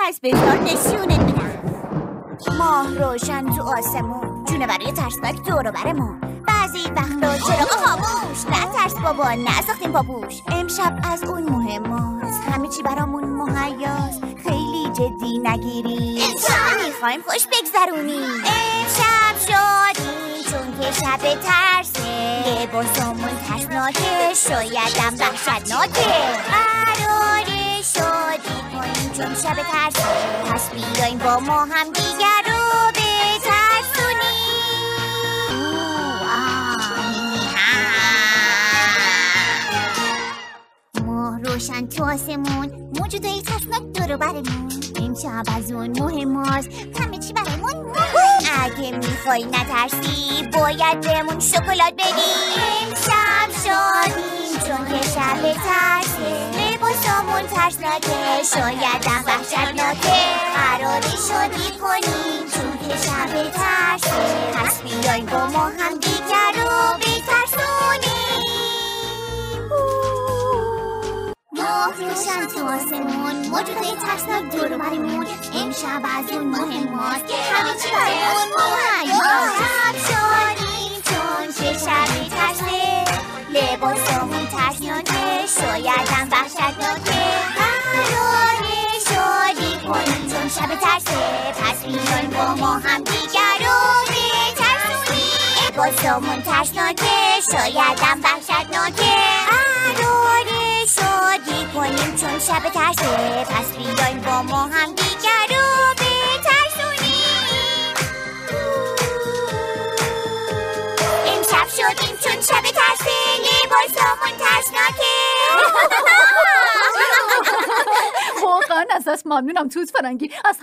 پس بذار نشونت میدم. ماه روشن تو آسمون، جونه برای ترسناک دور و برمون. بعضی وقتا چراغ خاموش، نه ترس بابا نساختیم پاپوش. امشب از اون مهماست، همه چی برامون مهیاست. خیلی جدی نگیریم، امشب میخوایم خوش بگذرونیم. امشب شادیم چون که شب ترسه، لباسمون ترسناکه شایدم وحشتناکه. قراره شادی کنیم چون شب ترسه، پس بیاین با ما هم دیگر رو بترسونیم. ماه روشن تو آسمون، موجودای ترسناک دور و برمون. امشب از اون مهماست، همه چی برامون مهم. اگه میخوای نترسی باید بهمون شکلات بدی. امشب شادیم چون که شب ترسه، لباسامون ترسناکه شایدم وحشتناکه. قراره شادی کنیم چون که شب ترسه، پس بیاین با ما هم دیگر رو بترسونیم. ماه روشن تو آسمون، موجودای ترسناک دور و برمون. امشب از اون مهماست که همه چی برامون مهیاست. شب شادیم چون که شب ترسه، لباسامون ترسناکه شایدم وحشتناکه. قراره شادی کنیم چون شب ترسه، پس بیاین با ما هم دیگر رو بترسونیم. لباسامون ترسناکه شایدم وحشتناکه. قراره شادی کنیم چون شب ترسه، پس بیاین با ما هم دیگر رو بترسونیم. امشب شادیم چون شب ترسه، لباسامون ترسناکه. واقعا ازت ممنونم توت فرنگی. از